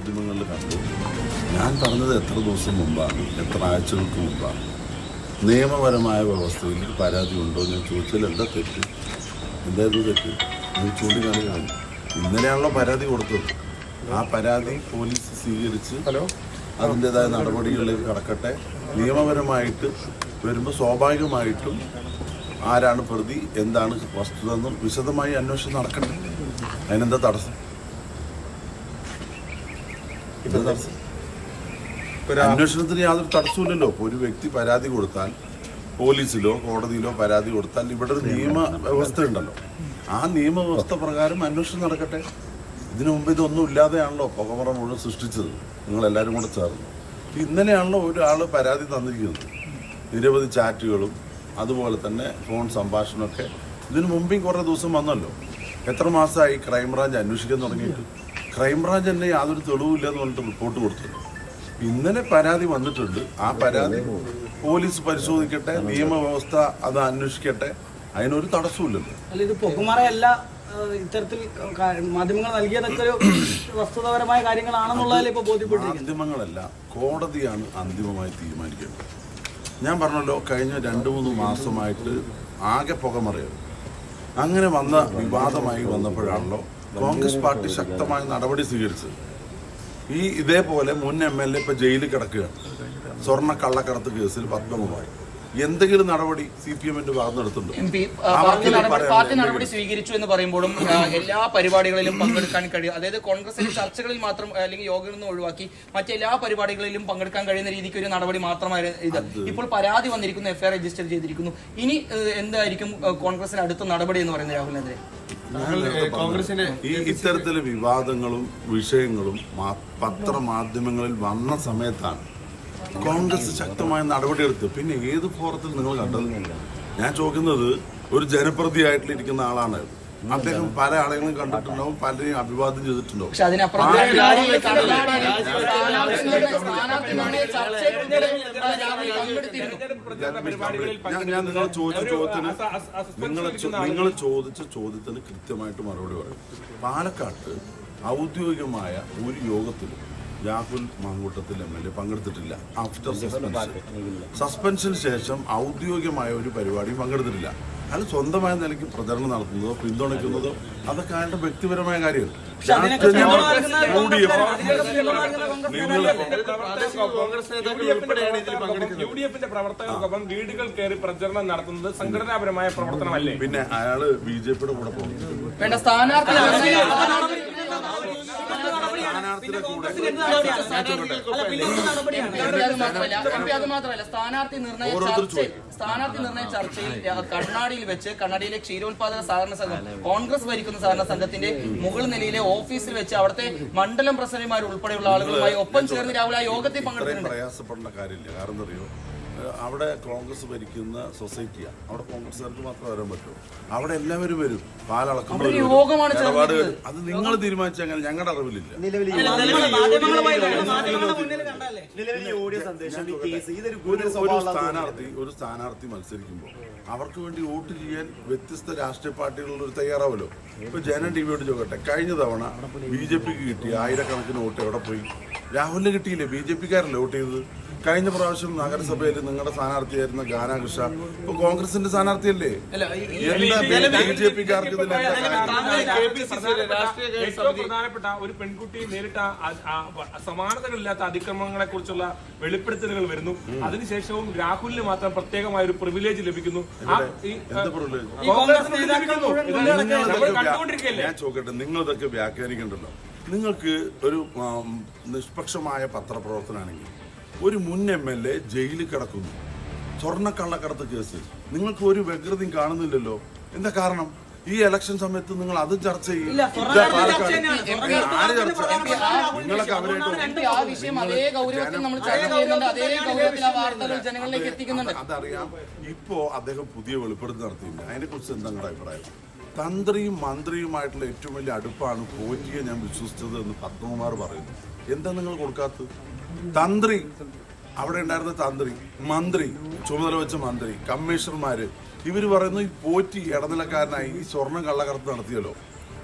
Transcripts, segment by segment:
മാധ്യമങ്ങളിൽ കണ്ടു. ഞാൻ പറഞ്ഞത് എത്ര ദിവസം മുമ്പാണ്, എത്ര ആഴ്ചകൾക്ക് മുമ്പാണ്. നിയമപരമായ വ്യവസ്ഥയിൽ പരാതി ഉണ്ടോ എന്ന് ചോദിച്ചാൽ എന്താ തെറ്റ്? എന്തായിരുന്നു തെറ്റ്? നിങ്ങൾ ചൂണ്ടിക്കാണിക്കണം. ഇന്നലെയാണല്ലോ പരാതി കൊടുത്തത്. ആ പരാതി പോലീസ് സ്വീകരിച്ച് അതിൻ്റെതായ നടപടികളിലേക്ക് കടക്കട്ടെ. നിയമപരമായിട്ട് വരുമ്പോൾ സ്വാഭാവികമായിട്ടും ആരാണ് പ്രതി, എന്താണ് വസ്തുത എന്നും വിശദമായി അന്വേഷണം നടക്കണ്ടേ? അതിനെന്താ തടസ്സം? അന്വേഷണത്തിന് യാതൊരു തടസ്സമില്ലല്ലോ. ഒരു വ്യക്തി പരാതി കൊടുത്താൽ പോലീസിലോ കോടതിയിലോ പരാതി കൊടുത്താൽ ഇവിടെ ഒരു നിയമ വ്യവസ്ഥ ഉണ്ടല്ലോ. ആ നിയമവ്യവസ്ഥ പ്രകാരം അന്വേഷണം നടക്കട്ടെ. ഇതിനു മുമ്പ് ഇതൊന്നും ഇല്ലാതെയാണല്ലോ പുകമറ മുഴുവൻ സൃഷ്ടിച്ചത് നിങ്ങളെല്ലാവരും കൂടെ ചേർന്ന്. ഇന്നലെയാണല്ലോ ഒരാൾ പരാതി തന്നിരിക്കുന്നത്. നിരവധി ചാറ്റുകളും അതുപോലെ തന്നെ ഫോൺ സംഭാഷണമൊക്കെ ഇതിനു മുമ്പേയും കുറേ ദിവസം വന്നല്ലോ. എത്ര മാസമായി ക്രൈംബ്രാഞ്ച് അന്വേഷിക്കാൻ തുടങ്ങിയിട്ട്? ക്രൈംബ്രാഞ്ച് തന്നെ യാതൊരു തെളിവില്ലെന്ന് പറഞ്ഞിട്ട് റിപ്പോർട്ട് കൊടുത്തത്. ഇന്നലെ പരാതി വന്നിട്ടുണ്ട്. ആ പരാതി പോലീസ് പരിശോധിക്കട്ടെ, നിയമവ്യവസ്ഥ അത് അന്വേഷിക്കട്ടെ. അതിനൊരു തടസ്സമില്ലല്ലോ. ഇത്തരത്തിൽ മാധ്യമങ്ങൾ നൽകിയതൊക്കെ ഒരു വസ്തുതാപരമായ കാര്യങ്ങളാണെന്നുള്ളതിൽ ഇപ്പോൾ ബോധ്യപ്പെട്ടിരിക്കുന്നു. മാധ്യമങ്ങളല്ല, കോടതിയാണ് അന്തിമമായി തീരുമാനിക്കേണ്ടത്. ഞാൻ പറഞ്ഞല്ലോ, കഴിഞ്ഞ 2-3 മാസമായിട്ട് ആകെ പുകമറയാണ്. അങ്ങനെ വന്ന വിവാദമായി വന്നപ്പോഴാണല്ലോ കോൺഗ്രസ് പാർട്ടി ശക്തമായ നടപടി സ്വീകരിച്ചത്. ഇതേപോലെ മുൻ MLA ഇപ്പൊ ജയിലിൽ കിടക്കുകയാണ്. സ്വർണ്ണ കള്ളക്കടത്ത് കേസിൽ പത്മകുമാർ. എന്തെങ്കിലും നടപടി CPM-ന്റെ ഭാഗത്ത് നടത്തുന്നുണ്ട്? പാർട്ടി നടപടി സ്വീകരിച്ചു എന്ന് പറയുമ്പോഴും എല്ലാ പരിപാടികളിലും പങ്കെടുക്കാൻ കഴിയും. അതായത് കോൺഗ്രസിന്റെ ചർച്ചകളിൽ മാത്രം അല്ലെങ്കിൽ യോഗയിൽ നിന്ന് ഒഴിവാക്കി മറ്റെല്ലാ പരിപാടികളിലും പങ്കെടുക്കാൻ കഴിയുന്ന രീതിക്ക് ഒരു നടപടി മാത്രമായിരുന്നു ഇത്. ഇപ്പോൾ പരാതി വന്നിരിക്കുന്നു, FIR രജിസ്റ്റർ ചെയ്തിരിക്കുന്നു. ഇനി എന്തായിരിക്കും കോൺഗ്രസിന്റെ അടുത്ത നടപടി എന്ന് പറയുന്നത് രാഹുലിനെതിരെ? ഇത്തരത്തിലെ വിവാദങ്ങളും വിഷയങ്ങളും പത്രമാധ്യമങ്ങളിൽ വന്ന സമയത്താണ് കോൺഗ്രസ് ശക്തമായ നടപടിയെടുത്ത്. പിന്നെ ഏത് ഫോറത്തിൽ നിങ്ങൾ കണ്ടത്? ഞാൻ ചോദിക്കുന്നത്, ഒരു ജനപ്രതിയായിട്ടിരിക്കുന്ന ആളാണ് അദ്ദേഹം. പല ആളുകളും കണ്ടിട്ടുണ്ടാവും, പലരെയും അഭിവാദ്യം ചെയ്തിട്ടുണ്ടാവും. ഞാൻ നിങ്ങൾ ചോദിച്ച ചോദ്യത്തിന് കൃത്യമായിട്ട് മറുപടി പറയും. പാലക്കാട്ട് ഔദ്യോഗികമായ ഒരു യോഗത്തിലും രാഹുൽ മാങ്കൂട്ടത്തിൽ MLA പങ്കെടുത്തിട്ടില്ല. ആഫ്റ്റർ സസ്പെൻഷന് ശേഷം ഔദ്യോഗികമായ ഒരു പരിപാടിയും പങ്കെടുത്തിട്ടില്ല. അയാൾ സ്വന്തമായ നിലയ്ക്ക് പ്രചരണം നടത്തുന്നതോ പിന്തുണയ്ക്കുന്നതോ അതൊക്കെ അയാളുടെ വ്യക്തിപരമായ കാര്യമാണ്. UDF-ന്റെ പ്രവർത്തകർക്കൊപ്പം വീടുകൾ കയറി പ്രചരണം നടത്തുന്നത് സംഘടനാപരമായ പ്രവർത്തനമല്ലേ? പിന്നെ അയാള് BJP-യുടെ കൂടെ പോകും. സ്ഥാനാർത്ഥി നിർണയ ചർച്ചയിൽ കണ്ണാടിയിൽ വെച്ച് കണ്ണാടിയിലെ ക്ഷീരോത്പാദന സഹകരണ സംഘം, കോൺഗ്രസ് ഭരിക്കുന്ന സഹകരണ സംഘത്തിന്റെ മുകൾ നിലയിലെ ഓഫീസിൽ വെച്ച് അവിടുത്തെ മണ്ഡലം പ്രസിഡന്റുമാർ ഉൾപ്പെടെയുള്ള ആളുകളുമായി ഒപ്പം ചേർന്ന് രാവിലെ ആ യോഗത്തിൽ പങ്കെടുത്തിട്ടുണ്ട്. പ്രയാസപ്പെടേണ്ട കാര്യമില്ല. കാരണം അറിയോ, അവിടെ കോൺഗ്രസ് ഭരിക്കുന്ന സൊസൈറ്റിയാണ്. അവിടെ കോൺഗ്രസ്സുകാർക്ക് മാത്രമേ വരാൻ പറ്റൂ. അവിടെ എല്ലാവരും വരും. പാലളക്കുമ്പോൾ അത് നിങ്ങൾ തീരുമാനിച്ച അങ്ങനെ ഞങ്ങളുടെ അറിവിലില്ല. ഒരു സ്ഥാനാർത്ഥി മത്സരിക്കുമ്പോൾ അവർക്ക് വേണ്ടി വോട്ട് ചെയ്യാൻ വ്യത്യസ്ത രാഷ്ട്രീയ പാർട്ടികളുടെ ഒരു തയ്യാറാവല്ലോ. ഇപ്പൊ ജനം ടിവിയോട് ചോദിക്കട്ടെ, കഴിഞ്ഞ തവണ BJP-ക്ക് കിട്ടിയ 1000-കണക്കിന് വോട്ട് എവിടെ പോയി? രാഹുലിന് കിട്ടിയില്ലേ? BJP-ക്കാരല്ലേ വോട്ട് ചെയ്തത്? കഴിഞ്ഞ പ്രാവശ്യം നഗരസഭയിൽ നിങ്ങളുടെ സ്ഥാനാർത്ഥിയായിരുന്ന ഗാനാകൃഷ്ണ ഇപ്പൊ കോൺഗ്രസിന്റെ സ്ഥാനാർത്ഥിയല്ലേ? BJP-ക്കാർക്ക് ഏറ്റവും പ്രധാനപ്പെട്ട ഒരു പെൺകുട്ടി നേരിട്ട സമാനതകളില്ലാത്ത അതിക്രമങ്ങളെ കുറിച്ചുള്ള വെളിപ്പെടുത്തലുകൾ വരുന്നു. അതിനുശേഷവും രാഹുലിന് മാത്രം പ്രത്യേകമായ ഒരു പ്രിവിലേജ് ലഭിക്കുന്നു. ഞാൻ ചോദിക്കട്ടെ, നിങ്ങളിതൊക്കെ വ്യാഖ്യാനിക്കണ്ടല്ലോ. നിങ്ങൾക്ക് ഒരു നിഷ്പക്ഷമായ പത്രപ്രവർത്തനാണെങ്കിൽ ഒരു മുൻ MLA ജയിലിൽ കിടക്കുന്നു, സ്വർണ്ണക്കള്ളക്കടത്ത് കേസ്. നിങ്ങൾക്ക് ഒരു വ്യഗ്രതയും കാണുന്നില്ലല്ലോ. എന്താ കാരണം? ഈ ഇലക്ഷൻ സമയത്ത് നിങ്ങൾ അത് ചർച്ച ചെയ്യും. അതറിയാം. ഇപ്പോ അദ്ദേഹം പുതിയ വെളിപ്പെടുത്തൽ നടത്തിയില്ല. അതിനെ കുറിച്ച് എന്താ നിങ്ങളുടെ അഭിപ്രായം? തന്ത്രിയും മന്ത്രിയുമായിട്ടുള്ള ഏറ്റവും വലിയ അടുപ്പാണ് പോറ്റിയെ ഞാൻ വിശ്വസിച്ചത് എന്ന് പത്മകുമാർ പറയുന്നു. എന്താ നിങ്ങൾ കൊടുക്കാത്തത്? തന്ത്രി, അവിടെ ഉണ്ടായിരുന്ന തന്ത്രി, മന്ത്രി, ചുമതല വെച്ച മന്ത്രി, കമ്മീഷണർമാര്, ഇവർ പറയുന്നു ഈ പോറ്റി ഇടനിലക്കാരനായി ഈ സ്വർണ്ണം കള്ളക്കടത്ത് നടത്തിയല്ലോ.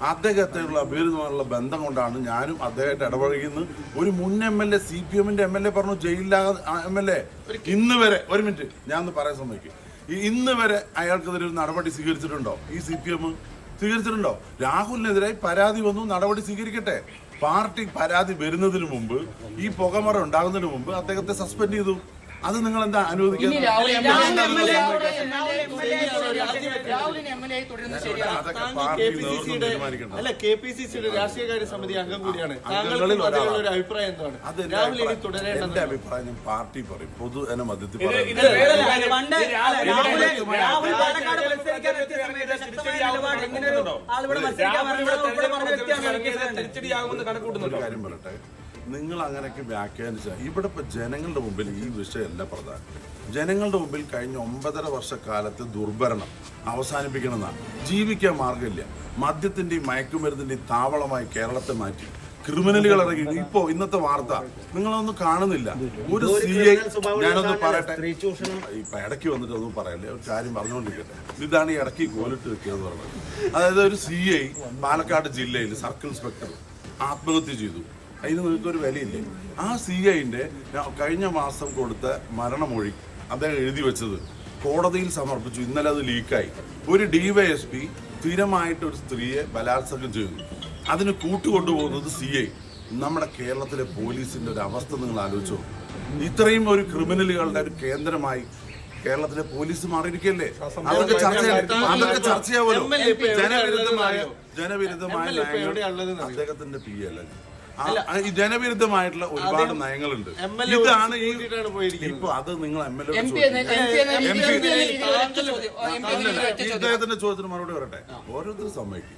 അദ്ദേഹത്തിനുള്ള അഭ്യർത്ഥനയുള്ള ബന്ധം കൊണ്ടാണ് ഞാനും അദ്ദേഹത്തെ ഇടപഴകുന്നത്. ഒരു മുൻ MLA CPM-ന്റെ MLA പറഞ്ഞു ജയിലിലാകാൻ MLA ഇന്ന് വരെ, ഒരു മിനിറ്റ് ഞാൻ ഒന്ന് പറയാൻ സമ്മതിക്കും, ഇന്ന് വരെ അയാൾക്കെതിരെ ഒരു നടപടി സ്വീകരിച്ചിട്ടുണ്ടോ? ഈ CPM സ്വീകരിച്ചിട്ടുണ്ടോ? രാഹുലിനെതിരായി പരാതി വന്നു, നടപടി സ്വീകരിക്കട്ടെ. പാർട്ടി പരാതി വരുന്നതിന് മുമ്പ്, ഈ പുകമറ ഉണ്ടാകുന്നതിന് മുമ്പ് അദ്ദേഹത്തെ സസ്പെൻഡ് ചെയ്തു. അത് നിങ്ങൾ എന്താ അനുവദിക്കുന്നത്? അല്ല, KPCC-യുടെ രാഷ്ട്രീയകാര്യ സമിതി അംഗം കൂടിയാണ്. താങ്കളുടെ ഒരു അഭിപ്രായം എന്താണ്? എന്റെ അഭിപ്രായം പാർട്ടി പറയും, പൊതുജന മധ്യത്തിൽ കാര്യം പറയട്ടെ. നിങ്ങൾ അങ്ങനെയൊക്കെ വ്യാഖ്യാനിച്ചാൽ ഇവിടെ ഇപ്പൊ ജനങ്ങളുടെ മുമ്പിൽ ഈ വിഷയമല്ല പ്രധാനം. ജനങ്ങളുടെ മുമ്പിൽ കഴിഞ്ഞ 9.5 വർഷക്കാലത്ത് ദുർഭരണം അവസാനിപ്പിക്കണമെന്നാണ്. ജീവിക്കാൻ മാർഗമില്ല. മദ്യത്തിന്റെയും മയക്കുമരുന്നിന്റെയും താവളമായി കേരളത്തെ മാറ്റി ക്രിമിനലുകൾ ഇറങ്ങി. ഇപ്പോ ഇന്നത്തെ വാർത്ത നിങ്ങളൊന്നും കാണുന്നില്ല. ഒരു CI, ഞാനൊന്ന് പറയട്ടെ, ഇപ്പൊ ഇടയ്ക്ക് വന്നിട്ട് ഒന്നും പറയല്ലേ, ഒരു കാര്യം പറഞ്ഞുകൊണ്ടിരിക്കട്ടെ. ഇതാണ് ഈ ഇടയ്ക്ക് കോലിട്ട് വെക്കുകയെന്ന് പറഞ്ഞത്. അതായത് ഒരു CI പാലക്കാട് ജില്ലയിൽ സർക്കിൾ ഇൻസ്പെക്ടർ ആത്മഹത്യ ചെയ്തു. അതിന് നിങ്ങൾക്കൊരു വിലയില്ലേ? ആ CI-ന്റെ കഴിഞ്ഞ മാസം കൊടുത്ത മരണമൊഴി അദ്ദേഹം എഴുതി വെച്ചത് കോടതിയിൽ സമർപ്പിച്ചു. ഇന്നലെ അത് ലീക്കായി. ഒരു DYSP സ്ഥിരമായിട്ട് ഒരു സ്ത്രീയെ ബലാത്സംഗം ചെയ്തു. അതിന് കൂട്ടുകൊണ്ടുപോകുന്നത് CI. നമ്മുടെ കേരളത്തിലെ പോലീസിന്റെ ഒരു അവസ്ഥ നിങ്ങൾ ആലോചിച്ചോ? ഇത്രയും ഒരു ക്രിമിനലുകളുടെ ഒരു കേന്ദ്രമായി കേരളത്തിലെ പോലീസ് മാറിയിരിക്കല്ലേ? അതൊക്കെ ചർച്ചയാവുമല്ലോ. ജനവിരുദ്ധമായ അദ്ദേഹത്തിന്റെ PA അല്ലേ? ഈ ജനവിരുദ്ധമായിട്ടുള്ള ഒരുപാട് നയങ്ങളുണ്ട്. ഇതാണ് ഇപ്പൊ അത് നിങ്ങൾ MLA ഇദ്ദേഹത്തിന്റെ ചോദ്യത്തിന് മറുപടി പറയട്ടെ. ഓരോരുത്തരും സമ്മതിക്കും.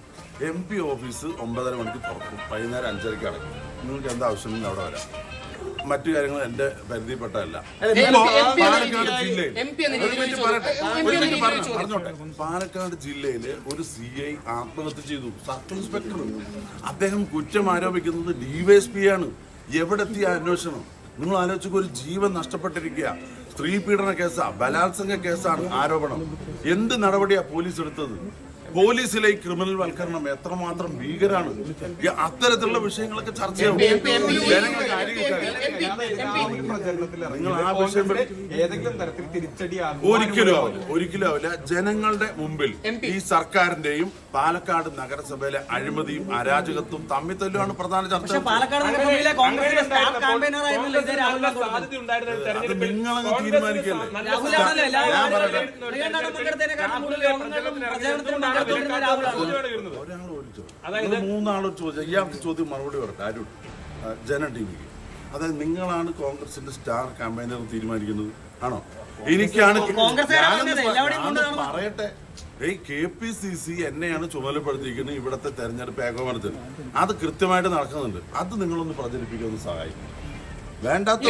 MP ഓഫീസ് 9:30 മണിക്ക് തുറക്കും, വൈകുന്നേരം 5:30 അടയ്ക്കും. നിങ്ങൾക്ക് എന്താ ആവശ്യമെങ്കിൽ അവിടെ വരാം. മറ്റു കാര്യങ്ങൾ എന്റെ പരിധിപ്പെട്ടല്ല. പാലക്കാട് ജില്ലയിലെ ഒരു CI ആത്മഹത്യ ചെയ്തു, സർക്കിൾ ഇൻസ്പെക്ടർ. അദ്ദേഹം കുറ്റം ആരോപിക്കുന്നത് DYSP-യാണ്. എവിടെത്തിയ അന്വേഷണം? നിങ്ങൾ ആലോചിക്കുക. ഒരു ജീവൻ നഷ്ടപ്പെട്ടിരിക്കുക. സ്ത്രീ പീഡന കേസാ, ബലാത്സംഗ കേസാണ് ആരോപണം. എന്ത് നടപടിയാ പോലീസ് എടുത്തത്? പോലീസിലെ ഈ ക്രിമിനൽ വൽക്കരണം എത്രമാത്രം ഭീകരാണ്. അത്തരത്തിലുള്ള വിഷയങ്ങളൊക്കെ ചർച്ചയാവും. നിങ്ങൾ ആ വിഷയം ഒരിക്കലും ആവില്ല. ജനങ്ങളുടെ മുമ്പിൽ ഈ സർക്കാരിന്റെയും പാലക്കാട് നഗരസഭയിലെ അഴിമതിയും അരാജകത്വം തമ്മിത്തല്ലുമാണ് പ്രധാന ചർച്ച. നിങ്ങളങ്ങ് തീരുമാനിക്കല്ലേ? മൂന്നാളൊരു ചോദ്യം, ഇയാൾക്ക് ചോദ്യം മറുപടി പറയട്ടെ. ആരും ജന TVക്ക്. അതായത് നിങ്ങളാണ് കോൺഗ്രസിന്റെ സ്റ്റാർ ക്യാമ്പയിനർ തീരുമാനിക്കുന്നത് ആണോ? എനിക്കാണ് പറയട്ടെ. KPCC എന്നെയാണ് ചുമതലപ്പെടുത്തിയിരിക്കുന്നത് ഇവിടുത്തെ തെരഞ്ഞെടുപ്പ് ഏകോപനത്തിന്. അത് കൃത്യമായിട്ട് നടക്കുന്നുണ്ട്. അത് നിങ്ങളൊന്ന് പ്രചരിപ്പിക്കുന്ന സഹായിക്കും. വേണ്ടാത്ത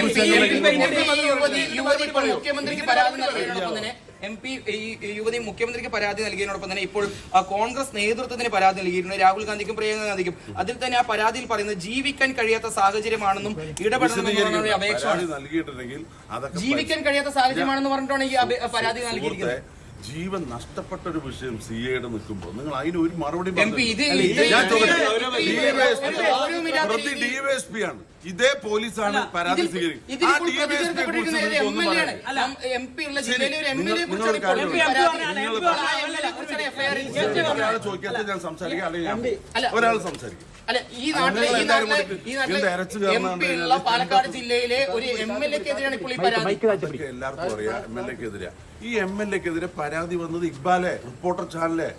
മുഖ്യമന്ത്രിക്ക് പരാതി നൽകിയതിനോടൊപ്പം തന്നെ ഇപ്പോൾ കോൺഗ്രസ് നേതൃത്വത്തിന് പരാതി നൽകിയിട്ടുണ്ട്, രാഹുൽ ഗാന്ധിക്കും പ്രിയങ്ക ഗാന്ധിക്കും. അതിൽ തന്നെ ആ പരാതിയിൽ പറയുന്നത് ജീവിക്കാൻ കഴിയാത്ത സാഹചര്യമാണെന്നും ഇടപെടണമെന്നും അപേക്ഷ ജീവിക്കാൻ കഴിയാത്ത സാഹചര്യമാണെന്ന് പറഞ്ഞിട്ടാണ് ഈ പരാതി നൽകിയിരിക്കുന്നത്. ജീവൻ നഷ്ടപ്പെട്ട ഒരു വിഷയം CIയുടെ നിൽക്കുമ്പോൾ നിങ്ങൾ അതിന് ഒരു മറുപടി DYSP ആണ്. ഇതേ പോലീസാണ് പരാതി ചോദിക്കാത്ത ഞാൻ സംസാരിക്കാം, അല്ലെങ്കിൽ ഒരാൾ സംസാരിക്കും. പാലക്കാട് ജില്ലയിലെ ഒരു MLA-ക്കെതിരെയാണ് ഇപ്പോൾ ഈ പരാതി. എല്ലാവർക്കും അറിയാം MLA-ക്കെതിരെ. ഈ MLA-ക്കെതിരെ പരാതി വന്നത് ഇക്ബാലെ, റിപ്പോർട്ടർ ചാനലെ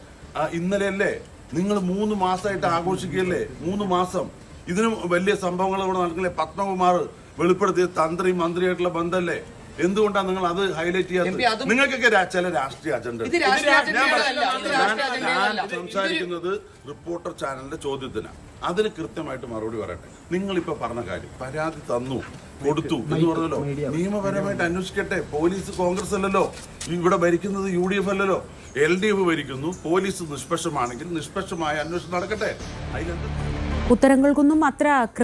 ഇന്നലെയല്ലേ? നിങ്ങൾ 3 മാസമായിട്ട് ആഘോഷിക്കുകയല്ലേ? 3 മാസം ഇതിന് വലിയ സംഭവങ്ങൾ ഇവിടെ നടക്കില്ലേ? പത്മകുമാർ വെളിപ്പെടുത്തിയ തന്ത്രി മന്ത്രിയായിട്ടുള്ള ബന്ധമല്ലേ? എന്തുകൊണ്ടാണ് നിങ്ങൾ അത് ഹൈലൈറ്റ് ചെയ്യാത്തത്? നിങ്ങൾക്കൊക്കെ ചില രാഷ്ട്രീയ അജണ്ട. ഞാൻ സംസാരിക്കുന്നത് റിപ്പോർട്ടർ ചാനലിന്റെ ചോദ്യത്തിനാണ്. അതിന് കൃത്യമായിട്ട് മറുപടി പറയട്ടെ. നിങ്ങളിപ്പോ പറഞ്ഞ കാര്യം പരാതി തന്നു, കൊടുത്തു എന്ന് പറഞ്ഞല്ലോ. നിയമപരമായിട്ട് അന്വേഷിക്കട്ടെ. പോലീസ് കോൺഗ്രസ് അല്ലല്ലോ, ഇവിടെ ഭരിക്കുന്നത് UDF അല്ലല്ലോ, LDF ഭരിക്കുന്നു. പോലീസ് നിഷ്പക്ഷമാണെങ്കിൽ നിഷ്പക്ഷമായ അന്വേഷണം നടക്കട്ടെ. അതിലെന്ത് ഉത്തരങ്ങൾക്കൊന്നും അത്ര